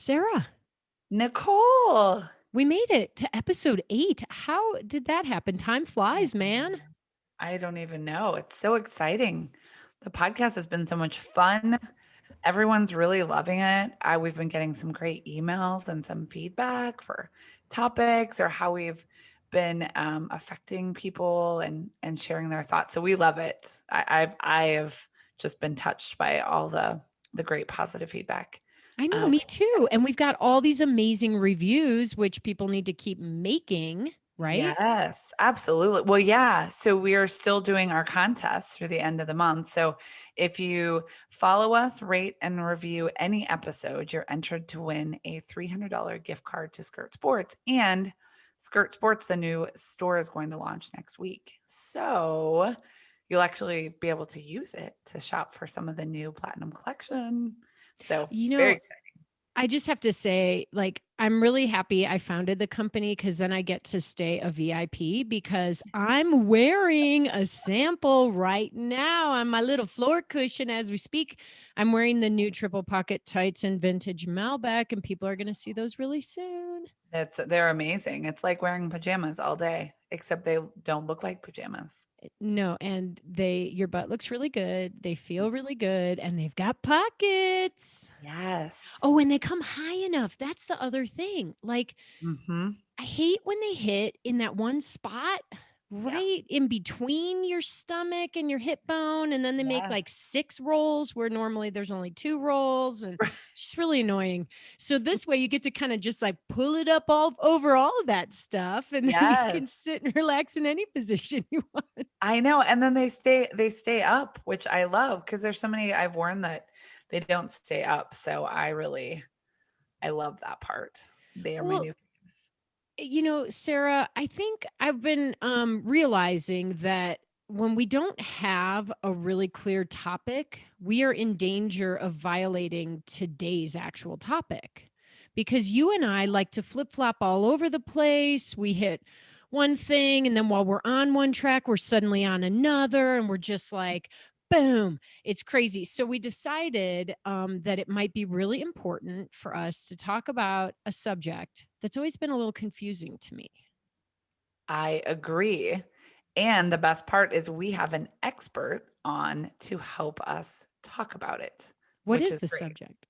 Sarah, Nicole. we made it to episode 8. How did that happen? Time I flies, man. I don't even know. It's so exciting. The podcast has been so much fun. Everyone's really loving it. We've been getting some great emails and some feedback for topics or how we've been affecting people and sharing their thoughts. So we love it. I have just been touched by all the great positive feedback. I know, Um, me too. And we've got all these amazing reviews, which people need to keep making, right? Yes, absolutely. Well, yeah. So we are still doing our contest through the end of the month. So if you follow us, rate and review any episode, you're entered to win a $300 gift card to Skirt Sports. And Skirt Sports, the new store, is going to launch next week. So you'll actually be able to use it to shop for some of the new Platinum collection. So You it's very know, exciting. I just have to say, like, I'm really happy I founded the company because then I get to stay a VIP because I'm wearing a sample right now on my little floor cushion as we speak. I'm wearing the new triple pocket tights and vintage Malbec, and people are going to see those really soon. They're amazing. It's like wearing pajamas all day, except they don't look like pajamas. No, and your butt looks really good. They feel really good, and they've got pockets. Yes. Oh, and they come high enough. That's the other thing. Like, Mhm. I hate when they hit in that one spot Yeah. right in between your stomach and your hip bone. And then they make like Yes. 6 rolls where normally there's only 2 rolls. And it's just really annoying. So this way you get to kind of just like pull it up all over all of that stuff. And then you can Yes. sit and relax in any position you want. I know, and then they stay up, which I love because there's so many I've worn that they don't stay up, so I love that part. They are my Well, new Sarah, I think I've been realizing that when we don't have a really clear topic, we are in danger of violating today's actual topic. Because you and I like to flip flop all over the place. We hit one thing, and then while we're on one track, we're suddenly on another, and we're just like, boom, it's crazy. So we decided that it might be really important for us to talk about a subject that's always been a little confusing to me. I agree, and the best part is we have an expert on to help us talk about it, What which is is the great. subject?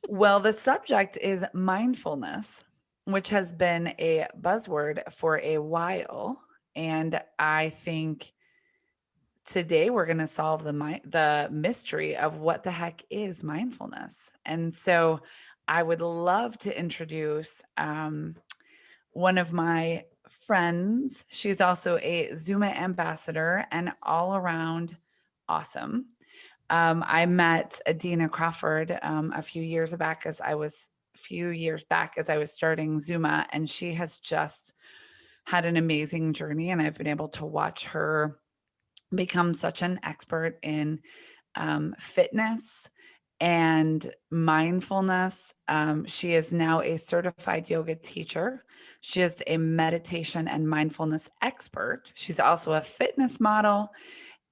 Well, the subject is mindfulness, which has been a buzzword for a while, and I think today we're going to solve the mystery of what the heck is mindfulness. And so I would love to introduce one of my friends. She's also a Zuma ambassador and all around awesome. I met Adina Crawford a few years back as I was starting Zuma, and she has just had an amazing journey, and I've been able to watch her become such an expert in fitness and mindfulness. She is now a certified yoga teacher. She is a meditation and mindfulness expert. She's also a fitness model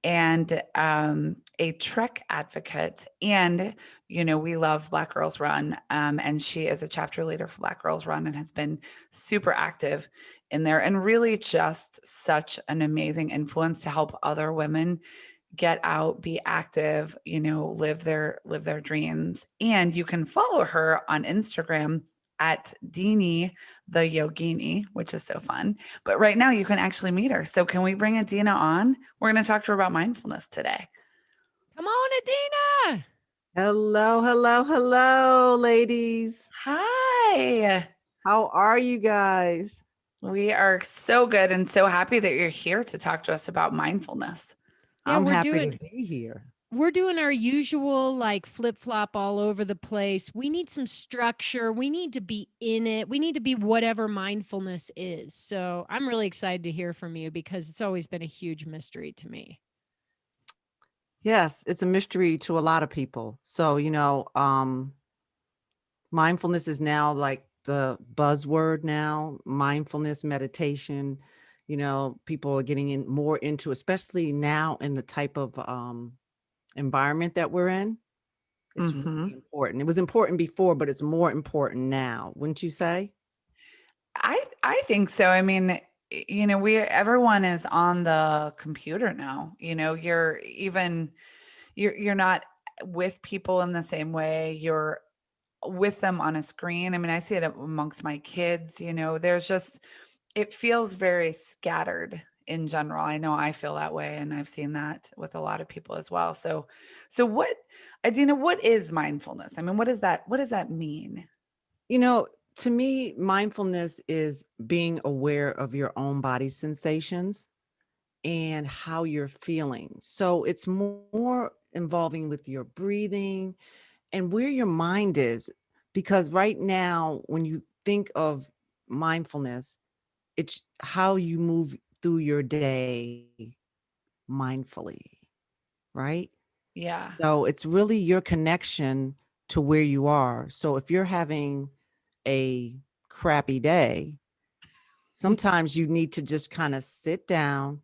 and a trek advocate. And, we love Black Girls Run. And she is a chapter leader for Black Girls Run and has been super active in there and really just such an amazing influence to help other women get out, be active, live their dreams. And you can follow her on Instagram at Deanie the Yogini, which is so fun. But right now you can actually meet her. So can we bring Adina on? We're going to talk to her about mindfulness today. Come on, Adina. Hello, hello, hello, ladies. Hi. How are you guys? We are so good and so happy that you're here to talk to us about mindfulness. Yeah, I'm happy to be here. we're doing our usual like flip flop all over the place. We need some structure. We need to be in it. We need to be whatever mindfulness is. So I'm really excited to hear from you because it's always been a huge mystery to me. Yes, it's a mystery to a lot of people. So, mindfulness is now like the buzzword now, mindfulness meditation. People are getting in more into, especially now in the type of environment that we're in. It's really Mhm. important. It was important before, but it's more important now, wouldn't you say? I think so. I mean, we everyone is on the computer now. You're not with people in the same way. You're with them on a screen. I mean, I see it amongst my kids, there's just it feels very scattered in general. I know I feel that way, and I've seen that with a lot of people as well. So what Adina, what is mindfulness? I mean, what does that mean? You know, to me, mindfulness is being aware of your own body sensations and how you're feeling. So it's more involving with your breathing and where your mind is. Because right now, when you think of mindfulness, it's how you move through your day mindfully, right? Yeah. So it's really your connection to where you are. So if you're having a crappy day, sometimes you need to just kind of sit down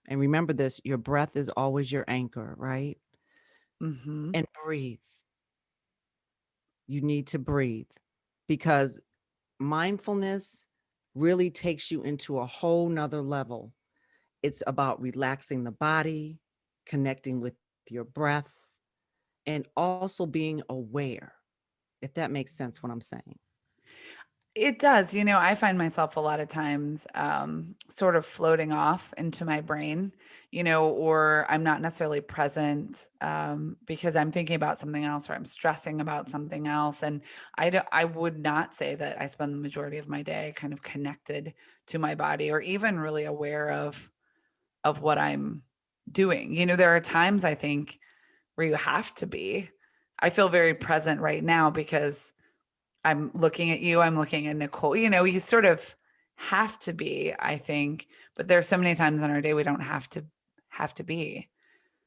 and remember this, your breath is always your anchor, right? Mhm. And breathe. You need to breathe because mindfulness really takes you into a whole nother level. It's about relaxing the body, connecting with your breath, and also being aware, if that makes sense what I'm saying. It does. I find myself a lot of times sort of floating off into my brain, or I'm not necessarily present because I'm thinking about something else or I'm stressing about something else. And I would not say that I spend the majority of my day kind of connected to my body or even really aware of what I'm doing. There are times I think where you have to be. I feel very present right now because I'm looking at you, I'm looking at Nicole. You sort of have to be, I think, but there's so many times in our day we don't have to be.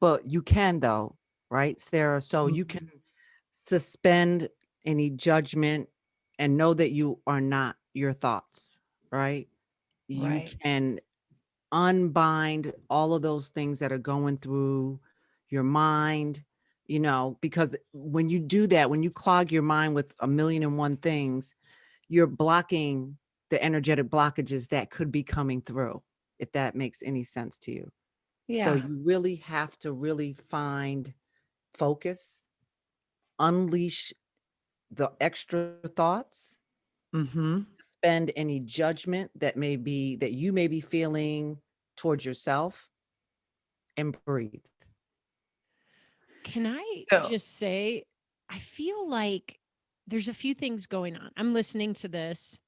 Well, you can though, right, Sarah? So you can Mhm. suspend any judgment and know that you are not your thoughts, right? You Right. can unbind all of those things that are going through your mind, because when you do that, when you clog your mind with a million and one things, you're blocking the energetic blockages that could be coming through, if that makes any sense to you. So Yeah. you really have to really find focus, unleash the extra thoughts, Mhm. spend any judgment that you may be feeling towards yourself, and breathe. Can I So, just say, I feel like there's a few things going on. I'm listening to this.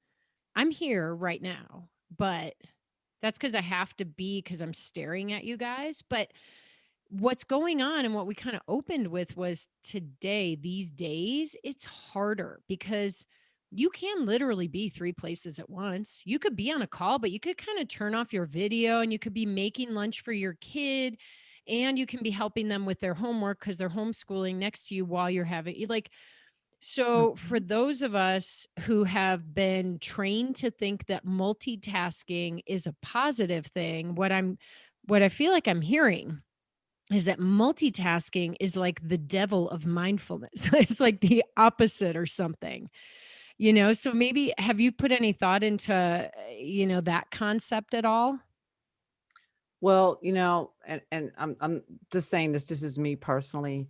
I'm here right now, but that's because I have to be because I'm staring at you guys. But what's going on and what we kind of opened with was today, these days, it's harder because you can literally be three places at once. You could be on a call, but you could kind of turn off your video and you could be making lunch for your kid and you can be helping them with their homework because they're homeschooling next to you while you're having like so, for mhm. those of us who have been trained to think that multitasking is a positive thing, what I feel like I'm hearing is that multitasking is like the devil of mindfulness. It's like the opposite or something, So maybe have you put any thought into, that concept at all? Well, and I'm just saying this is me personally,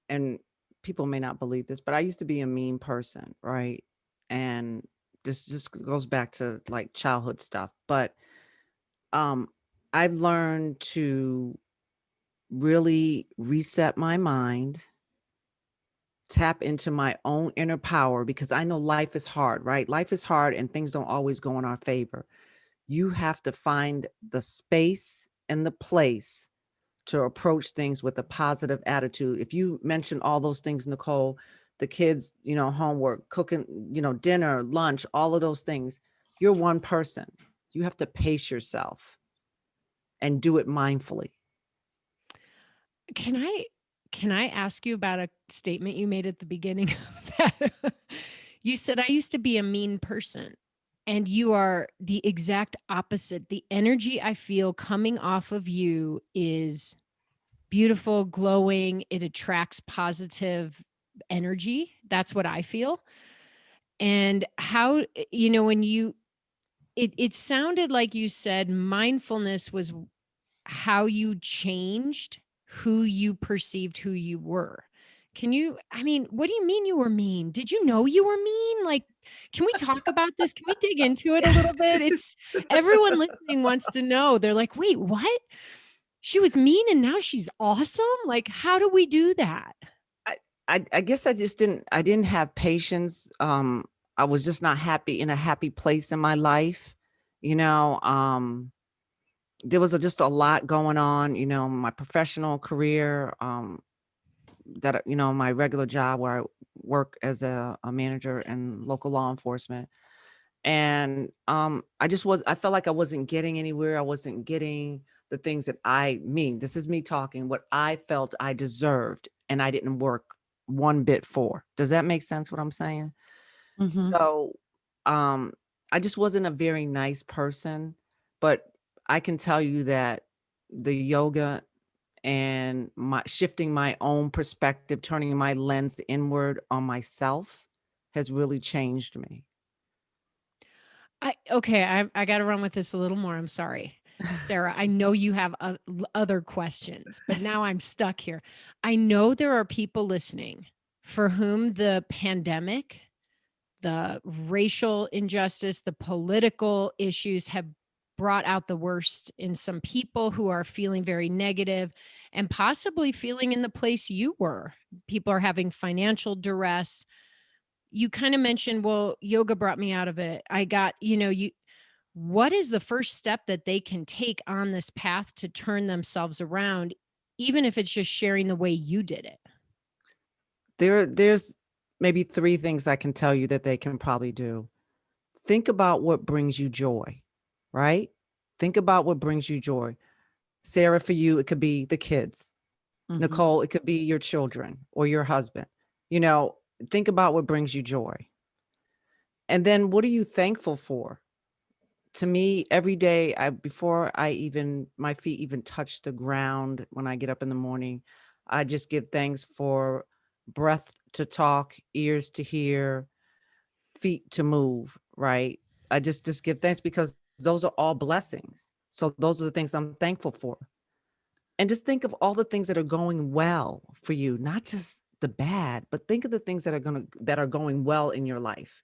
and people may not believe this, but I used to be a mean person, right? And this just goes back to like childhood stuff. But um I've learned to really reset my mind, tap into my own inner power because I know life is hard, right? Life is hard and things don't always go in our favor. You have to find the space and the place to approach things with a positive attitude. If you mention all those things, Nicole, the kids, homework, cooking, dinner, lunch, all of those things, you're one person. You have to pace yourself and do it mindfully. Can I can I ask you about a statement you made at the beginning of that? You said, "I used to be a mean person." And you are the exact opposite. The energy I feel coming off of you is beautiful, glowing. It attracts positive energy. That's what I feel. And how, when it sounded like you said mindfulness was how you changed who you perceived who you were. What do you mean you were mean? Did you know you were mean? Like, can we talk about this? Can we dig into it a little bit? It's everyone listening wants to know. They're like, wait, what? She was mean and now she's awesome? Like, how do we do that? I, I guess I didn't have patience. I was just not happy in a happy place in my life. You know, there was just a lot going on, my professional career, my regular job where I work as a manager in local law enforcement. And I felt like I wasn't getting anywhere. I wasn't getting the things that this is me talking, what I felt I deserved and I didn't work one bit for. Does that make sense what I'm saying? Mhm. So um I just wasn't a very nice person, but I can tell you that the yoga and my shifting my own perspective, turning my lens inward on myself has really changed me. I got to run with this a little more. I'm sorry. Sarah, I know you have other questions, but now I'm stuck here. I know there are people listening for whom the pandemic, the racial injustice, the political issues have brought out the worst in some people who are feeling very negative and possibly feeling in the place you were. People are having financial duress. You kind of mentioned, well, yoga brought me out of it. I got, what is the first step that they can take on this path to turn themselves around, even if it's just sharing the way you did it? There's maybe three things I can tell you that they can probably do. Think about what brings you joy, right? Think about what brings you joy. Sarah, for you, it could be the kids. Mhm. Nicole, it could be your children or your husband. You know, think about what brings you joy. And then what are you thankful for? To me, every day, before my feet even touch the ground when I get up in the morning, I just give thanks for breath to talk, ears to hear, feet to move, right? I just give thanks because those are all blessings. So those are the things I'm thankful for. And just think of all the things that are going well for you, not just the bad, but think of the things that are going well in your life.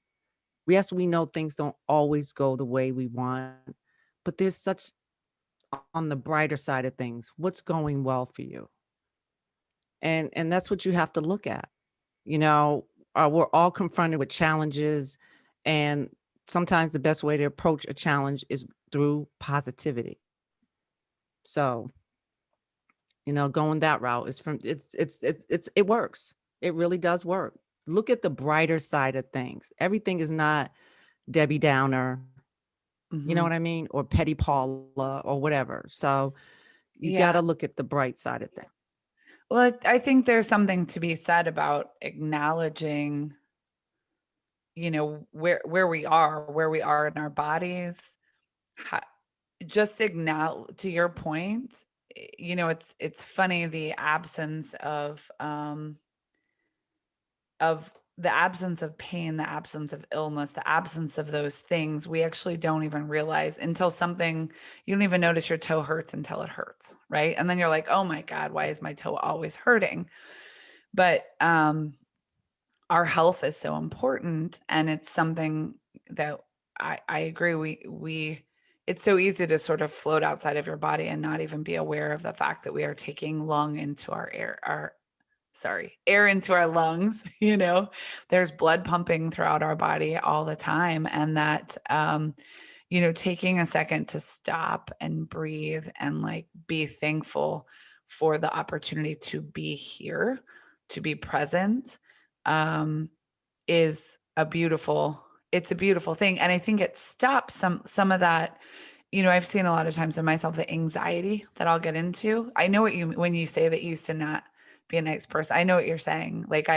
Yes, we know things don't always go the way we want, but there's such on the brighter side of things, what's going well for you. And that's what you have to look at. You know, we're all confronted with challenges, and sometimes the best way to approach a challenge is through positivity. So, going that route is it works. It really does work. Look at the brighter side of things. Everything is not Debbie Downer, you know Mhm. what I mean? Or Petty Paula or whatever. So you got Yeah. to look at the bright side of things. Well, I think there's something to be said about acknowledging, where we are in our bodies. Ho Just acknowledge, to your point, it's funny, of the absence of pain, the absence of illness, the absence of those things, we actually don't even realize until something you don't even notice your toe hurts until it hurts, right? And then you're like, "Oh my god, why is my toe always hurting?" But, our health is so important, and it's something that I agree, we it's so easy to sort of float outside of your body and not even be aware of the fact that we are taking lung into our air into our lungs, there's blood pumping throughout our body all the time, and that taking a second to stop and breathe and like be thankful for the opportunity to be here, to be present, um, is a beautiful thing. And I think it stops some of that. I've seen a lot of times in myself the anxiety that I'll get into. I know what you when you say that you used to not be a nice person. I know what you're saying. Like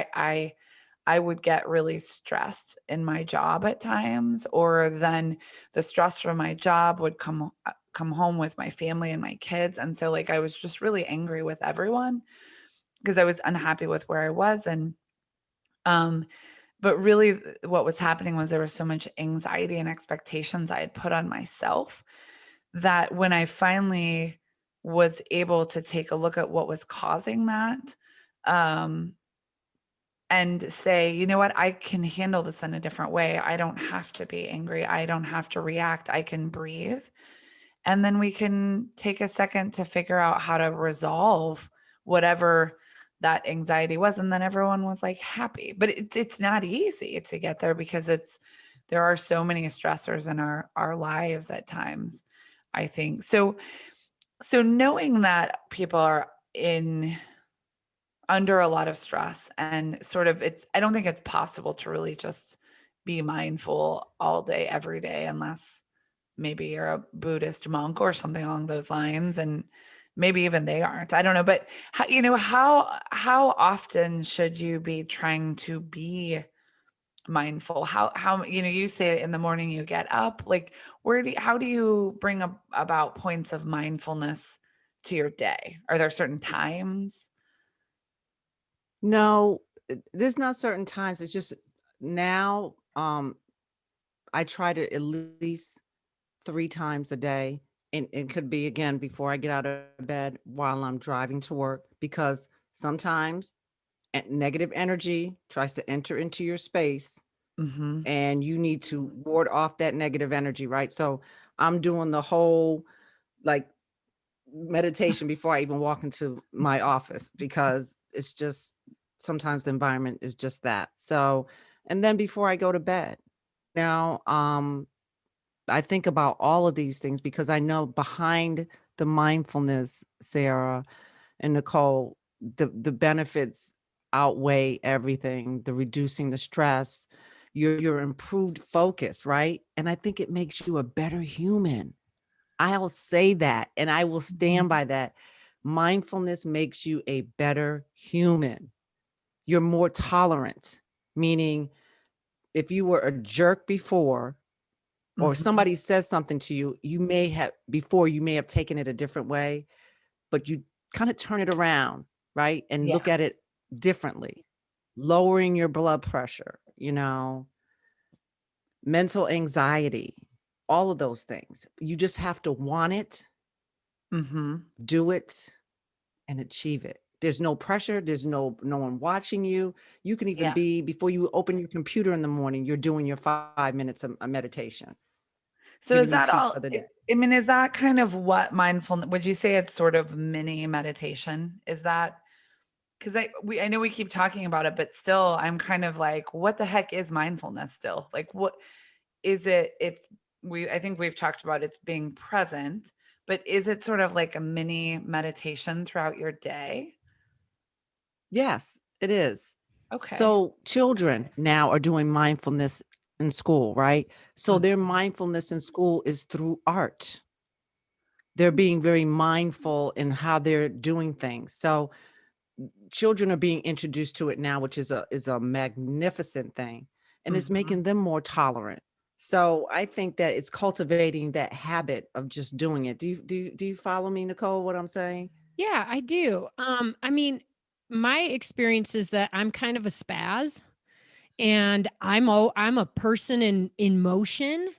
I would get really stressed in my job at times, or then the stress from my job would come home with my family and my kids. And so like I was just really angry with everyone because I was unhappy with where I was. And um but really what was happening was there was so much anxiety and expectations I had put on myself that when I finally was able to take a look at what was causing that, um, and say, you know what, I can handle this in a different way. I don't have to be angry. I don't have to react. I can breathe. And then we can take a second to figure out how to resolve whatever that anxiety was. And then everyone was like happy. But it's not easy to get there because there are so many stressors in our lives at times, I think. So knowing that people are in under a lot of stress and sort of I don't think it's possible to really just be mindful all day every day unless maybe you're a Buddhist monk or something along those lines, and maybe even they aren't. I don't know, but how often should you be trying to be mindful? How you say in the morning you get up, like how do you bring about points of mindfulness to your day? Are there certain times? No, there's not certain times. It's just now, I try to at least 3 times a day, and it could be again before I get out of bed while I'm driving to work, because sometimes negative energy tries to enter into your space Mhm. and you need to ward off that negative energy, right? So I'm doing the whole like meditation before I even walk into my office, because it's just sometimes the environment is just that. So, and then before I go to bed, now, I think about all of these things because I know behind the mindfulness, Sarah and Nicole, the benefits outweigh everything. The reducing the stress, your improved focus, right? And I think it makes you a better human. I'll say that and I will stand Mhm. by that. Mindfulness makes you a better human. You're more tolerant, meaning if you were a jerk before, or Mhm. somebody says something to you, you may have taken it a different way, but you kind of turn it around, right? And Yeah. look at it differently, lowering your blood pressure, mental anxiety, all of those things. You just have to want it, Mhm. do it, and achieve it. There's no pressure. There's no one watching you. You can even Yeah. be, before you open your computer in the morning, you're doing your 5 minutes of meditation, So is giving you that peace all for the day. I mean, is that kind of what mindfulness would you say it's sort of mini meditation? Is that because I know we keep talking about it, but still I'm kind of like, what the heck is mindfulness still? Like what is it? I think we've talked about it's being present, but is it sort of like a mini meditation throughout your day? Yes, it is. Okay. So children now are doing mindfulness in school, right? So their Mhm. mindfulness in school is through art. They're being very mindful in how they're doing things. So children are being introduced to it now, which is a magnificent thing, and it's Mhm. making them more tolerant. So I think that it's cultivating that habit of just doing it. Do you follow me, Nicole, what I'm saying? Yeah, I do. I mean, my experience is that I'm kind of a spaz and I'm a person in motion.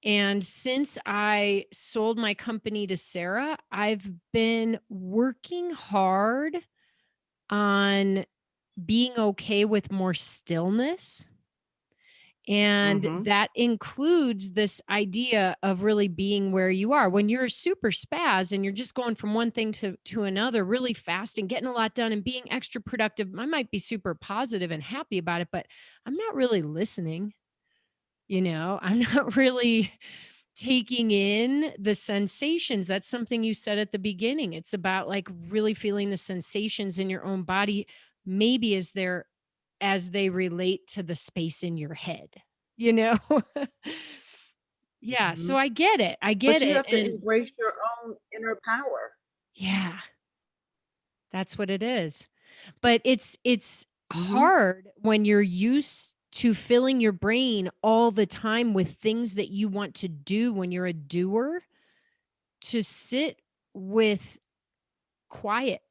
And since I sold my company to Sarah, I've been working hard on being okay with more stillness. And Mhm. that includes this idea of really being where you are. When you're a super spaz and you're just going from one thing to another really fast and getting a lot done and being extra productive, I might be super positive and happy about it, but I'm not really listening. I'm not really taking in the sensations. That's something you said at the beginning. It's about like really feeling the sensations in your own body, maybe as they relate to the space in your head, you know? Yeah, so Mhm. I get it. I get But you it. have to And embrace your own inner power. yeah, that's what it is. But it's Mhm. hard when you're used to filling your brain all the time with things that you want to do when you're a doer, to sit with quiet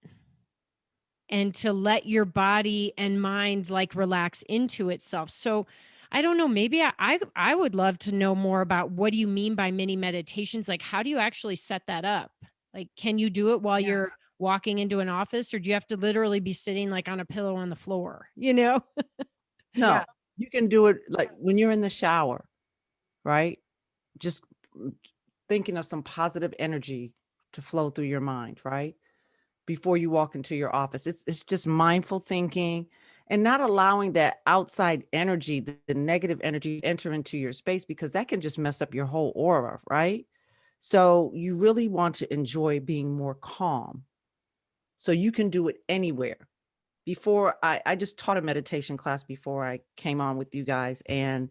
and to let your body and mind like relax into itself. So I don't know, maybe I would love to know more about what do you mean by mini meditations? Like how do you actually set that up? Like can you do it while Yeah. you're walking into an office or do you have to literally be sitting like on a pillow on the floor, you know? Yeah. No, you can do it like when you're in the shower, right? Just mm, thinking of some positive energy to flow through your mind, right? Before you walk into your office. It's just mindful thinking and not allowing that outside energy, the negative energy enter into your space because that can just mess up your whole aura, right? So you really want to enjoy being more calm. So you can do it anywhere. Before I just taught a meditation class before I came on with you guys, and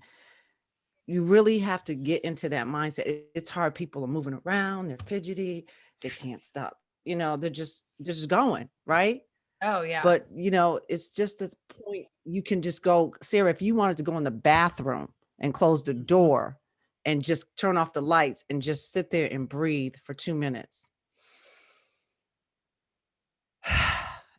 you really have to get into that mindset. It's hard. People are moving around, they're fidgety, they can't stop. They're just going, right? Oh, yeah. But it's just a point you can just go, Sarah, if you wanted to go in the bathroom and close the door and just turn off the lights and just sit there and breathe for 2 minutes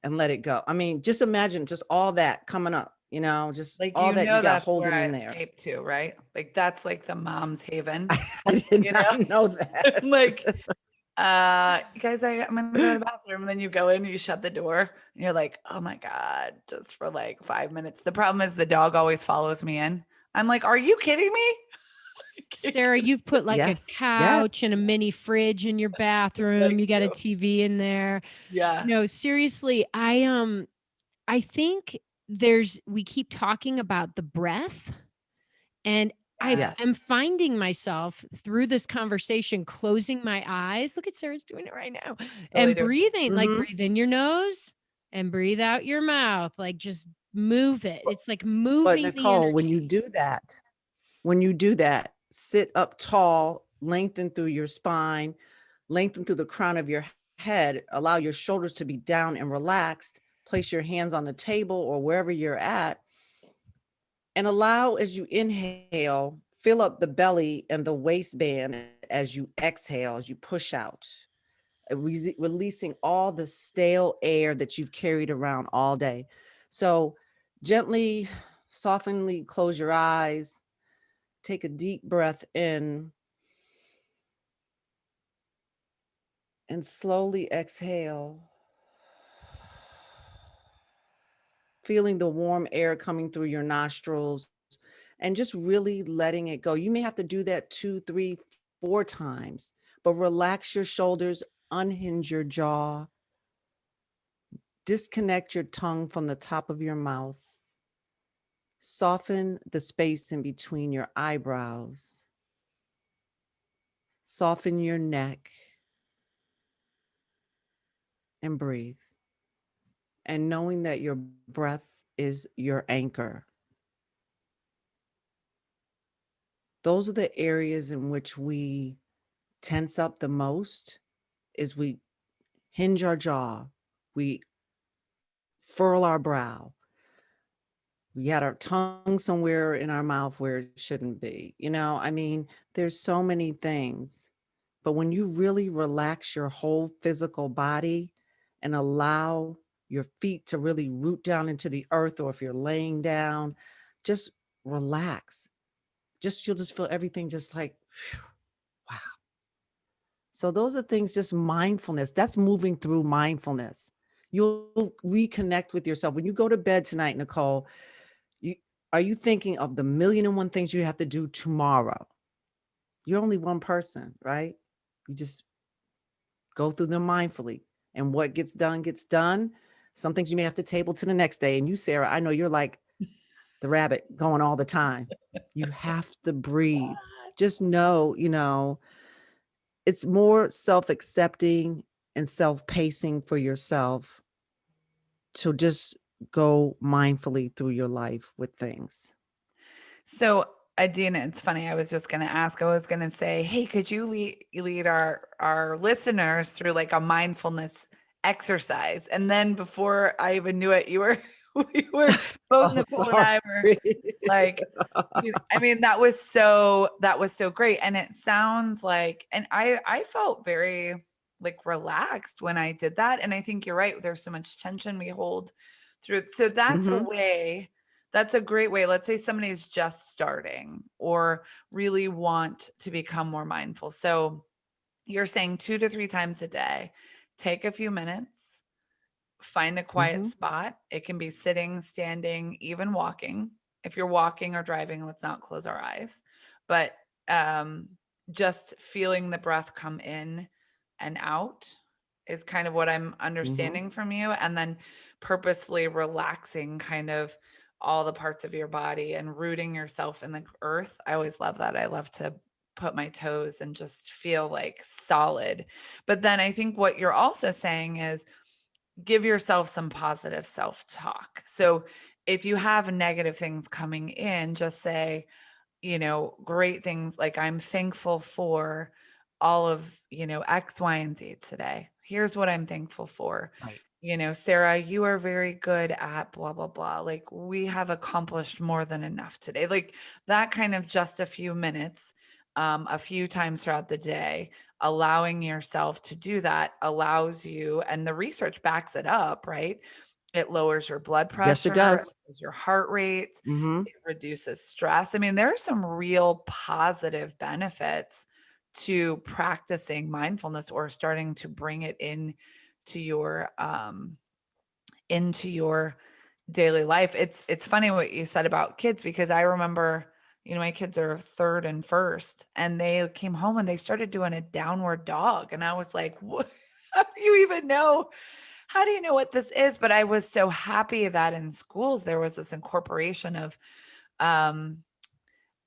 and let it go. I mean, just imagine just all that coming up, just Like, all that you got that's where holding I in there. escape to, right? Like, that's like the mom's haven, I did you know? not know that. Like, guys, I'm gonna go to the bathroom. And then you go in, you shut the door, and you're like, oh my God, just for like 5 minutes. The problem is the dog always follows me in. I'm like, are you kidding me? Sarah, you've put like a Yes. Yes. couch and a mini fridge in your bathroom. Thank You got a you. TV in there. Yeah. No, seriously, I think we keep talking about the breath and I'm Yes. Yes. finding myself through this conversation closing my eyes. Look at Sarah's doing it right now. Totally And do. breathing, like Mhm. breathe in your nose and breathe out your mouth. Like just move it. It's like But moving the Nicole, energy. when you do that, sit up tall, lengthen through your spine, lengthen through the crown of your head, allow your shoulders to be down and relaxed, place your hands on the table or wherever you're at, and allow as you inhale, fill up the belly and the waistband as you exhale, as you push out, releasing all the stale air that you've carried around all day. So gently, softly close your eyes, take a deep breath in, and slowly exhale, feeling the warm air coming through your nostrils and just really letting it go. You may have to do that 2, 3, 4 times, but relax your shoulders, unhinge your jaw, disconnect your tongue from the top of your mouth, soften the space in between your eyebrows, soften your neck, and breathe. And knowing that your breath is your anchor. Those are the areas in which we tense up the most is we hinge our jaw, we furl our brow, we got our tongue somewhere in our mouth where it shouldn't be. I mean, there's so many things. But when you really relax your whole physical body and allow your feet to really root down into the earth, or if you're laying down, just relax. You'll just feel everything just like, phew, wow. So those are things, just mindfulness. That's moving through mindfulness. You'll reconnect with yourself. When you go to bed tonight, Nicole, you are you thinking of the million and one things you have to do tomorrow? You're only one person, right? You just go through them mindfully. And what gets done gets done. Some things you may have to table to the next day. And you, Sarah, I know you're like the rabbit going all the time. You have to breathe. Just know, it's more self-accepting and self-pacing for yourself to just go mindfully through your life with things. So, Adina, it's funny. I was just going to ask. I was going to say, hey, could you lead our listeners through like a mindfulness exercise? And then before I even knew it, you were We were both Oh, Nicole and sorry. I were like, I mean, that was so great. And it sounds like, and I felt very like relaxed when I did that. And I think you're right. There's so much tension we hold through it. So that's a Mhm, way, that's a great way. Let's say somebody is just starting or really want to become more mindful. So you're saying 2 to 3 times a day, take a few minutes, find a quiet mhm. spot. It can be sitting, standing, even walking. If you're walking or driving, let's not close our eyes. But um, just feeling the breath come in and out is kind of what I'm Mhm. understanding from you. And then purposely relaxing kind of all the parts of your body and rooting yourself in the earth. I always love that. I love to put my toes and just feel like solid. But then I think what you're also saying is give yourself some positive self-talk. So if you have negative things coming in, just say, great things like I'm thankful for all of, X, Y, and Z today. Here's what I'm thankful for. Right. Sarah, you are very good at blah, blah, blah. Like we have accomplished more than enough today. Like that kind of just a few minutes, a few times throughout the day, allowing yourself to do that allows you, and the research backs it up, right? It lowers your blood Yes, it pressure, it does. lowers your heart rate, Mhm. it reduces stress. I mean, there are some real positive benefits to practicing mindfulness or starting to bring it in to your daily life. It's funny what you said about kids because I remember, my kids are third and first, and they came home and they started doing a downward dog, and I was like, "What? How do you even know? How do you know what this is?" But I was so happy that in schools there was this incorporation of um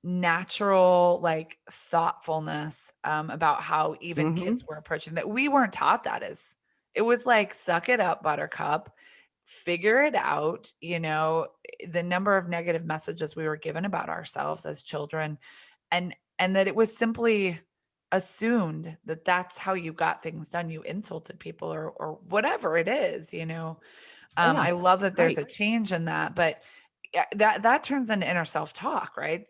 natural like thoughtfulness about how even Mhm. kids were approaching that. We weren't taught that. As it was like suck it up, buttercup, figure it out. The number of negative messages we were given about ourselves as children, and that it was simply assumed that that's how you got things done. You insulted people or whatever it is. Oh, yeah. I love that there's Right. a change in that, but yeah, that turns into inner self-talk, right?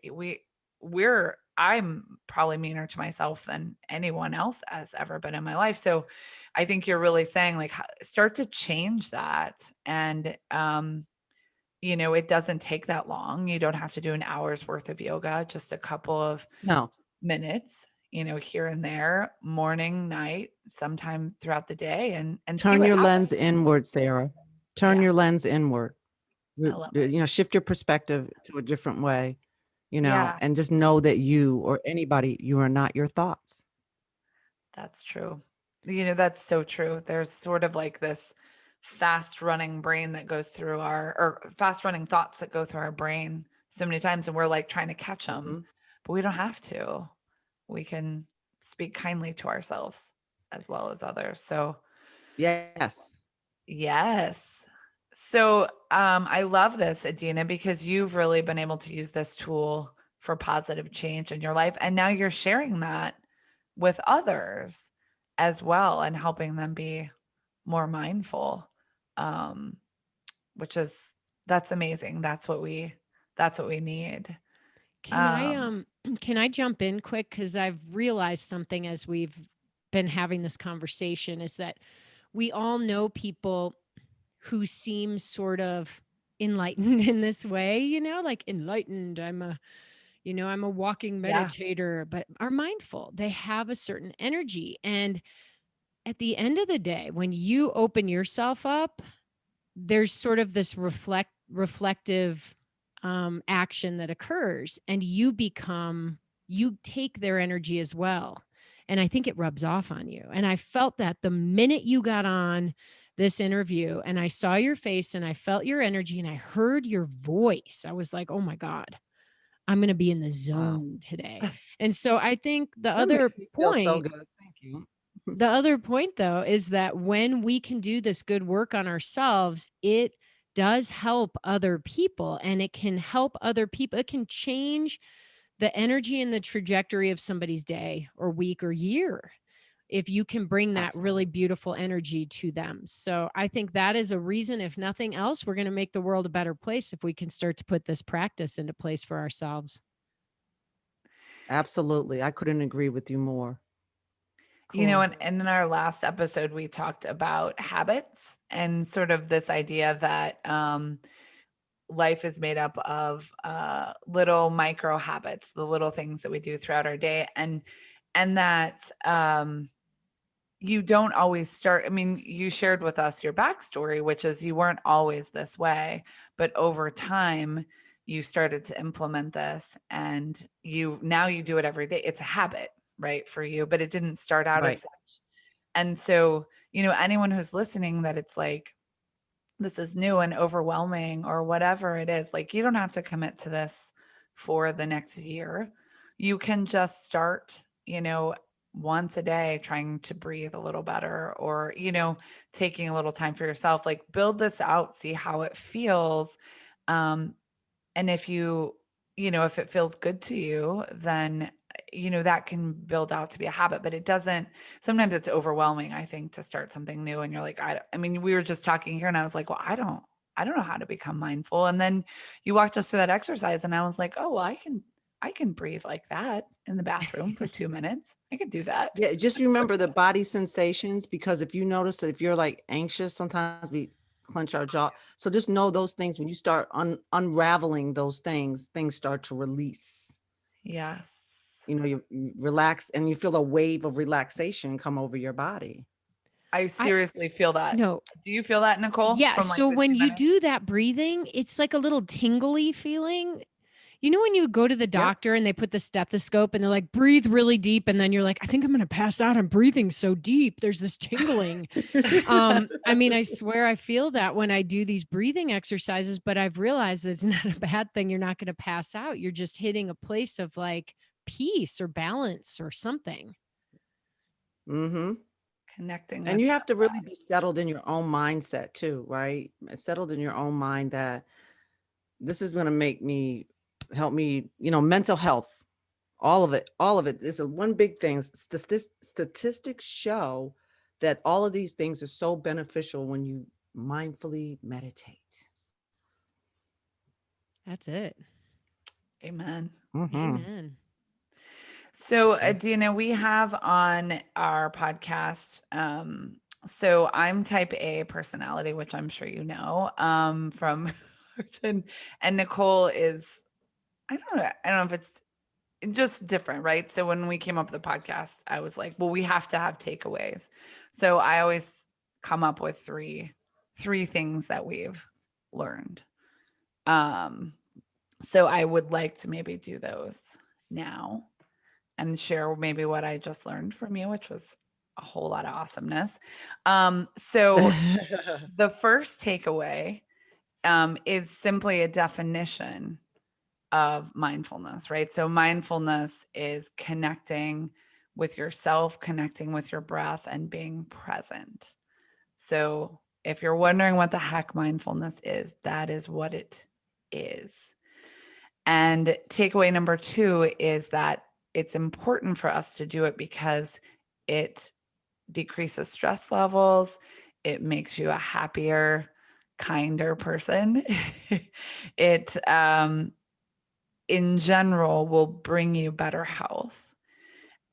I'm probably meaner to myself than anyone else has ever been in my life. So I think you're really saying like start to change that. And it doesn't take that long. You don't have to do an hour's worth of yoga, just a couple of No. minutes, here and there, morning, night, sometime throughout the day and see Turn what your happens. lens inward, Sarah. Turn Yeah, your lens inward. I love it. Shift your perspective to a different way, Yeah. and just know that you or anybody, you are not your thoughts. That's true. That's so true. There's sort of like this fast running brain that goes through or fast running thoughts that go through our brain so many times, and we're like trying to catch them, Mhm. but we don't have to. We can speak kindly to ourselves as well as others. So, Yes. yes. So, I love this, Adina, because you've really been able to use this tool for positive change in your life. And now you're sharing that with others as well and helping them be more mindful. Um, which is that's amazing. That's what we need. Can I Um, can I jump in quick cuz I've realized something as we've been having this conversation is that we all know people who seem sort of enlightened in this way, like enlightened. I'm a walking yeah. meditator, but are mindful. They have a certain energy. And at the end of the day, when you open yourself up, there's sort of this reflective action that occurs, and you take their energy as well. And I think it rubs off on you. And I felt that the minute you got on this interview and I saw your face and I felt your energy and I heard your voice, I was like, oh my God, I'm going to be in the Wow. zone today. And so I think the That other makes me feel so point good. Thank you. the other point, though, is that when we can do this good work on ourselves, it does help other people and it can help other people. It can change the energy and the trajectory of somebody's day or week or year. if you can bring that really Absolutely. beautiful energy to them. So I think that is a reason, if nothing else, we're going to make the world a better place if we can start to put this practice into place for ourselves. Absolutely. I couldn't agree with you more. You know, Cool. and in our last episode, we talked about habits and sort of this idea that life is made up of little micro habits, the little things that we do throughout our day, and that you don't always start. I mean, you shared with us your backstory, which is you weren't always this way, but over time you started to implement this, and you do it every day. It's a habit, right, for you, but it didn't start out as Right. such. And so, anyone who's listening that it's like, this is new and overwhelming or whatever it is, like, you don't have to commit to this for the next year. You can just start, once a day trying to breathe a little better, or, taking a little time for yourself, like build this out, see how it feels. Um, and if it feels good to you, then, that can build out to be a habit, but it doesn't, sometimes it's overwhelming, I think, to start something new. And you're like, I mean, we were just talking here and I was like, well, I don't know how to become mindful. And then you walked us through that exercise and I was like, oh, well, I can breathe like that in the bathroom for 2 minutes. I could do that. Yeah, just remember the body sensations, because if you notice that if you're like anxious, sometimes we clench our jaw. So just know those things when you start unraveling those things start to release. Yes. You relax and you feel a wave of relaxation come over your body. I I seriously feel that. no. Do you feel that, Nicole, Yeah, from like so the when you 2 minutes? do that breathing, it's like a little tingly feeling. You know when you go to the Yep. doctor and they put the stethoscope and they're like, breathe really deep, and then you're like, I think I'm gonna pass out. I'm breathing so deep. There's this tingling. I mean, I swear I feel that when I do these breathing exercises, but I've realized it's not a bad thing. You're not gonna pass out. You're just hitting a place of like peace or balance or something. Mm-hmm. Connecting And with you have to really be settled in your own mindset too, right? Settled in your own mind that this is going to help me, mental health, all of it is a one big thing. Statistics show that all of these things are so beneficial when you mindfully meditate. That's it. Amen. Mm-hmm. Amen. So, Yes. Dina, we have on our podcast. So I'm type A personality, which I'm sure you know, from and Nicole is, I don't know if it's just different, right? So when we came up with the podcast, I was like, well, we have to have takeaways. So I always come up with three things that we've learned. Um, so I would like to maybe do those now and share maybe what I just learned from you, which was a whole lot of awesomeness. So the first takeaway is simply a definition of mindfulness, right? So mindfulness is connecting with yourself, connecting with your breath, and being present. So if you're wondering what the heck mindfulness is, that is what it is. And takeaway number two is that it's important for us to do it because it decreases stress levels. It makes you a happier, kinder person. It, in general, will bring you better health.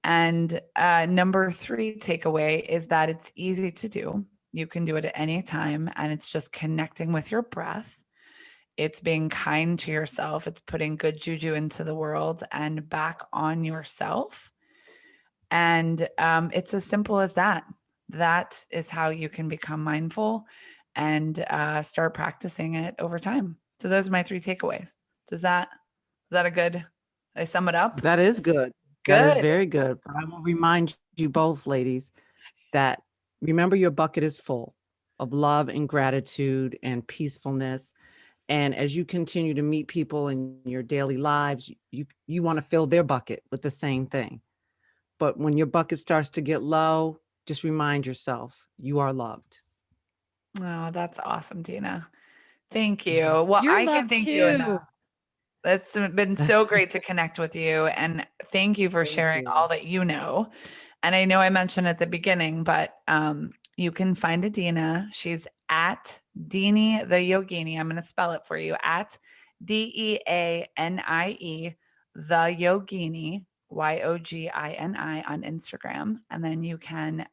And number three takeaway is that it's easy to do. You can do it at any time, and it's just connecting with your breath. It's being kind to yourself. It's putting good juju into the world and back on yourself. And it's as simple as that. That is how you can become mindful and start practicing it over time. So those are my three takeaways. Is that a good? Did I sum it up? That is good. That is Good. very good. But I will remind you both, ladies, that remember your bucket is full of love and gratitude and peacefulness. And as you continue to meet people in your daily lives, you want to fill their bucket with the same thing. But when your bucket starts to get low, just remind yourself you are loved. Oh, that's awesome, Dina. Thank you. Mhm. Well, You're I can loved thank you enough. too. It's been so great to connect with you. And thank you for Thank sharing all you. that you know. And I know I mentioned at the beginning, but you can find Adina. She's at Deanie the Yogini. I'm going to spell it for you, at DEANIE the Yogini, YOGINI, on Instagram. And then you can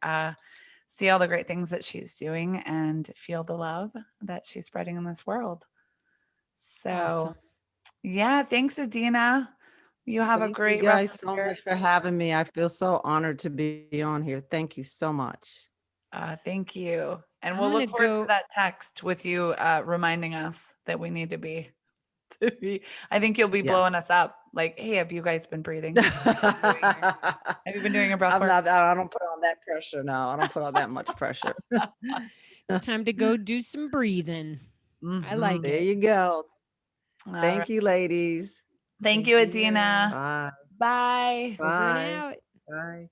see all the great things that she's doing and feel the love that she's spreading in this world. So, Awesome. yeah, thanks, Adina. You have a Thank you great rest guys of so your. much for having me. I feel so honored to be on here. Thank you so much. Thank you. And I'm we'll gonna look forward to go. that text with you reminding us that we need to be to be. I think you'll be blowing Yes. us up. Like, hey, have you guys been breathing? Have you been doing your breath I'm work? not, I don't put on that pressure now. I don't put on that much pressure. It's time to go do some breathing. I like There it. you go. All right. Thank you, ladies. Thank Thank you, you. Adina. Bye. Bye. Over and Bye. out. Bye.